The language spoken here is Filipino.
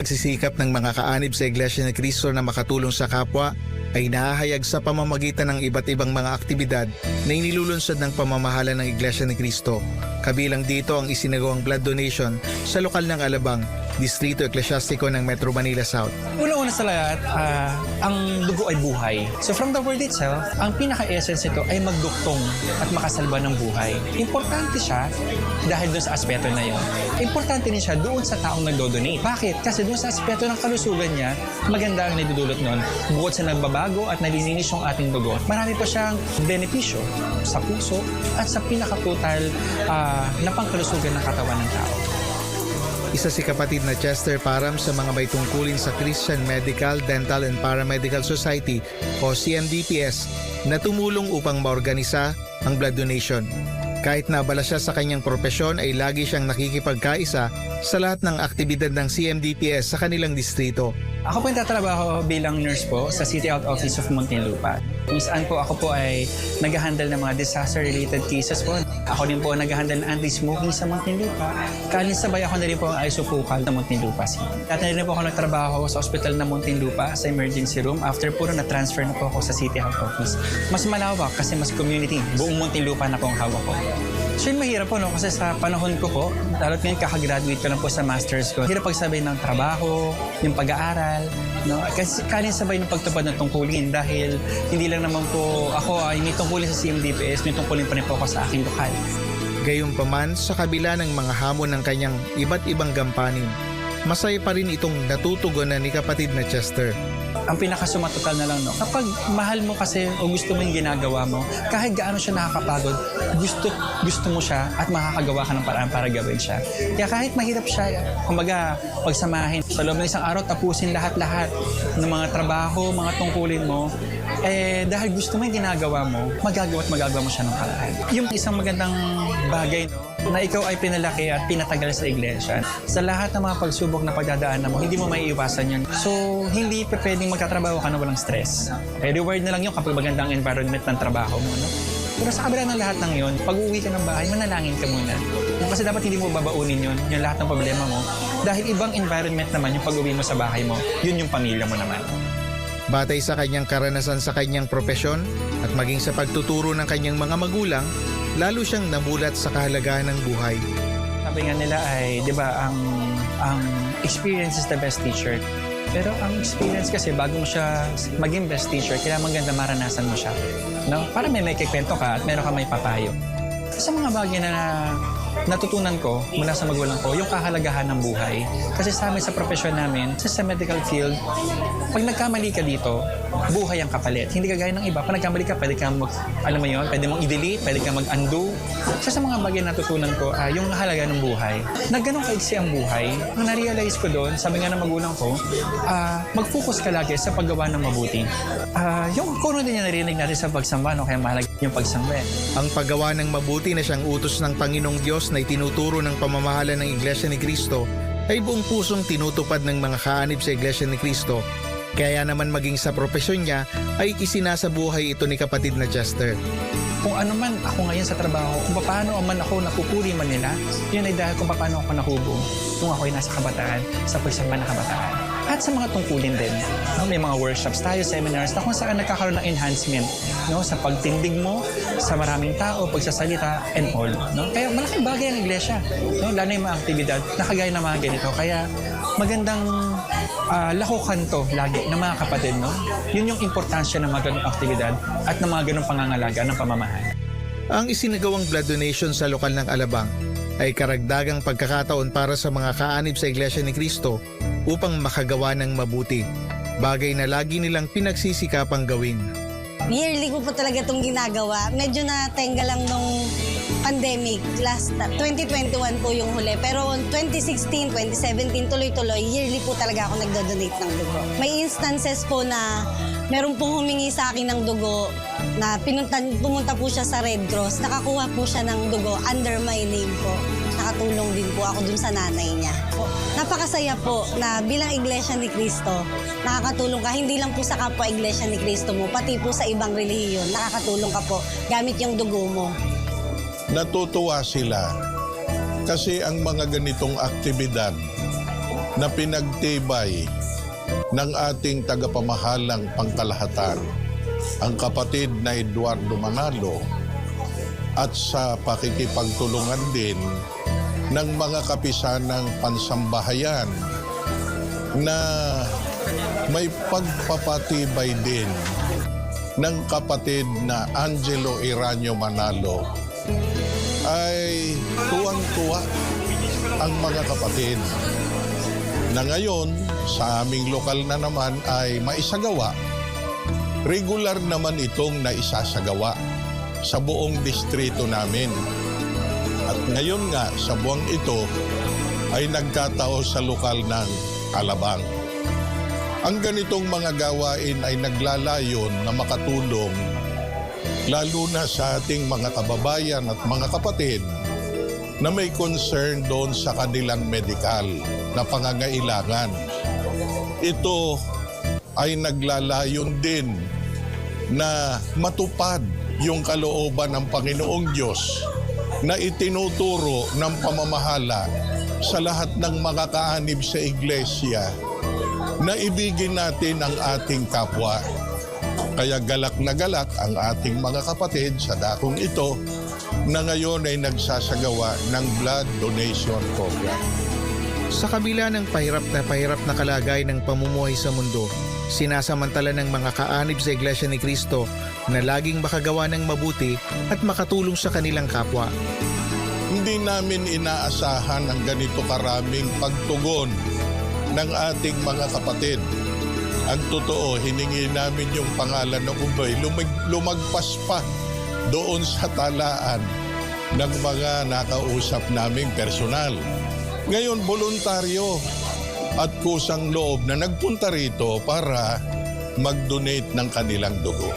Pagsisikap ng mga kaanib sa Iglesia ni Cristo na makatulong sa kapwa ay nahahayag sa pamamagitan ng iba't ibang mga aktibidad na inilulunsad ng pamamahala ng Iglesia ni Cristo. Kabilang dito ang isinagawang blood donation sa lokal ng Alabang, Distrito Eklesyastiko ng Metro Manila South. Una-una sa lahat, ang dugo ay buhay. So from the word itself, ang pinaka-essence nito ay magduktong at makasalba ng buhay. Importante siya dahil doon sa aspeto na yun. Importante din siya doon sa taong nagdo-donate. Bakit? Kasi doon sa aspeto ng kalusugan niya, maganda ang naidudulot nun. Bukod sa nagbabago at nalilinis yung ating dugo, marami pa siyang benepisyo sa puso at sa pinaka-total na pangkalusugan ng katawan ng tao. Isa si kapatid na Chester Param sa mga may tungkulin sa Christian Medical, Dental and Paramedical Society o CMDPS na tumulong upang maorganisa ang blood donation. Kahit nabala siya sa kanyang propesyon ay lagi siyang nakikipagkaisa sa lahat ng aktibidad ng CMDPS sa kanilang distrito. Ako po yung tatrabaho bilang nurse po sa City Health Office of Muntinlupa. Kung saan po ako po ay nag-handle ng mga disaster-related cases po. Ako din po nag-handle ng anti-smoking sa Muntinlupa. Kalinsabay ako na rin po ang isopukal ng Muntinlupa City. At na rin po ako nagtrabaho sa ospital ng Muntinlupa sa emergency room. After po na-transfer na po ako sa City Health Office. Mas malawak kasi mas community. Buong Muntinlupa na po ang hawak ko. So yun mahirap po, no? Kasi sa panahon ko po, lalo't ngayon kakagraduate ko lang po sa master's ko. Hirap pagsabay ng trabaho, yung pag-aaral, no? Kasi kalinsabay ng pagtupad ng tungkulin dahil hindi lang naman po ako ay may tungkulin sa CMDPS, may tungkulin pa rin po ako sa aking lokal. Gayunpaman, sa kabila ng mga hamon ng kanyang iba't ibang gampanin, masaya pa rin itong natutugunan ni kapatid na Chester. Ang pinakasumatotal na lang, no? Kapag mahal mo kasi o gusto mo yung ginagawa mo, kahit gaano siya nakakapagod, gusto mo siya at makakagawa ka ng paraan para gawin siya. Kaya kahit mahirap siya, kumbaga, pagsamahin, sa loob ng isang araw, tapusin lahat-lahat ng mga trabaho, mga tungkulin mo, dahil gusto mo yung ginagawa mo, magagawa mo siya ng paraan. Yung isang magandang bagay, no? Na ikaw ay pinalaki at pinatagal sa iglesia. Sa lahat ng mga pagsubok na pagdadaanan mo, hindi mo maiiwasan yun. So, hindi pa pwedeng magtatrabaho ka na walang stress. Reward na lang yun kapag magandang environment ng trabaho mo. No? Pero sa kabila ng lahat ng yun, pag uuwi ka ng bahay, manalangin ka muna. Kasi dapat hindi mo babaunin yun, yung lahat ng problema mo. Dahil ibang environment naman yung pag-uwi mo sa bahay mo, yun yung pamilya mo naman. Batay sa kanyang karanasan sa kanyang propesyon at maging sa pagtuturo ng kanyang mga magulang, lalo siyang namulat sa kahalagahan ng buhay. Sabi nga nila ay, di ba, ang experience is the best teacher. Pero ang experience kasi, bago mo siya maging best teacher, kailangan maganda maranasan mo siya. No? Para may kikwento ka at meron ka may papayo. Sa mga bagay na natutunan ko mula sa magulang ko, yung kahalagahan ng buhay. Kasi sa amin sa profesyon namin, sa medical field, pag nagkamali ka dito, buhay ang kapalit. Hindi kagaya ng iba. Pag nagkamali ka, pwede kang pwede mong i-delete, pwede kang mag-undo. Sa mga bagay na natutunan ko, yung halaga ng buhay. Na ganun kaiksi ang buhay, ang na-realize ko doon, sabi nga ng magulang ko, mag-focus ka lagi sa paggawa ng mabuti. Yung kung din yung narinig natin sa pagsamba, no? Kaya mahalaga yung pagsamba. Ang paggawa ng mabuti na siyang utos ng Panginoong Diyos na itinuturo ng pamamahala ng Iglesia ni Cristo ay buong pusong tinutupad ng mga kaanib sa Iglesia ni Cristo. Kaya naman maging sa propesyon niya ay isinasabuhay ito ni kapatid na Chester. Kung ano man ako ngayon sa trabaho, kung paano man ako napupuri man nila, yun ay dahil kung paano ako nahubog nung ako ay nasa kabataan, sa pagsamba ng kabataan. At sa mga tungkulin din. No? May mga workshops tayo, seminars, na kung saan nagkakaroon ng enhancement, no? Sa pagtindig mo, sa maraming tao, pagsasalita, and all. No? Kaya malaking bagay ang iglesia. No? Lalo yung mga aktibidad, nakagaya ng mga ganito. Kaya magandang lakukan to lagi ng mga kapatid. No? Yun yung importansya ng mga ganong aktibidad at ng mga ganong pangangalaga ng pamamahay. Ang isinagawang blood donation sa lokal ng Alabang ay karagdagang pagkakataon para sa mga kaanib sa Iglesia ni Cristo upang makagawa ng mabuti. Bagay na lagi nilang pinagsisikapang gawin. Yearly ko po talaga itong ginagawa. Medyo natenga lang nung pandemic. Last 2021 po yung huli. Pero 2016, 2017, tuloy-tuloy, yearly po talaga ako nagdo-donate ng dugo. May instances po na meron pong humingi sa akin ng dugo na pumunta po siya sa Red Cross. Nakakuha po siya ng dugo under my name po. Nakatulong din po ako dun sa nanay niya. Napakasaya po na bilang Iglesia ni Cristo, nakakatulong ka hindi lang po sa kapwa Iglesia ni Cristo mo, pati po sa ibang relihiyon, nakakatulong ka po gamit yung dugo mo. Natutuwa sila kasi ang mga ganitong aktibidad na pinagtibay ng ating tagapamahalang pangkalahatan, ang kapatid na Eduardo Manalo, at sa pakikipagtulungan din ng mga kapisanang pansambahayan na may pagpapatibay din ng kapatid na Angelo Iranio Manalo, ay tuwang-tuwa ang mga kapatid na ngayon sa aming lokal na naman ay maisagawa. Regular naman itong naisasagawa sa buong distrito namin. At ngayon nga sa buwang ito ay nagkatao sa lokal ng Alabang. Ang ganitong mga gawain ay naglalayon na makatulong lalo na sa ating mga kababayan at mga kapatid na may concern doon sa kanilang medikal na pangangailangan. Ito ay naglalayon din na matupad yung kalooban ng Panginoong Diyos na itinuturo ng pamamahala sa lahat ng mga kaanib sa iglesia na ibigin natin ang ating kapwa. Kaya galak na galak ang ating mga kapatid sa dakong ito na ngayon ay nagsasagawa ng blood donation program. Sa kabila ng pahirap na kalagay ng pamumuhay sa mundo, sinasamantala ng mga kaanib sa Iglesia ni Cristo na laging makagawa ng mabuti at makatulong sa kanilang kapwa. Hindi namin inaasahan ang ganito karaming pagtugon ng ating mga kapatid. Ang totoo, hiningi namin yung pangalan ng ubay, lumagpas pa doon sa talaan ng mga nakausap naming personal. Ngayon, voluntaryo at kusang loob na nagpunta rito para mag-donate ng kanilang dugo.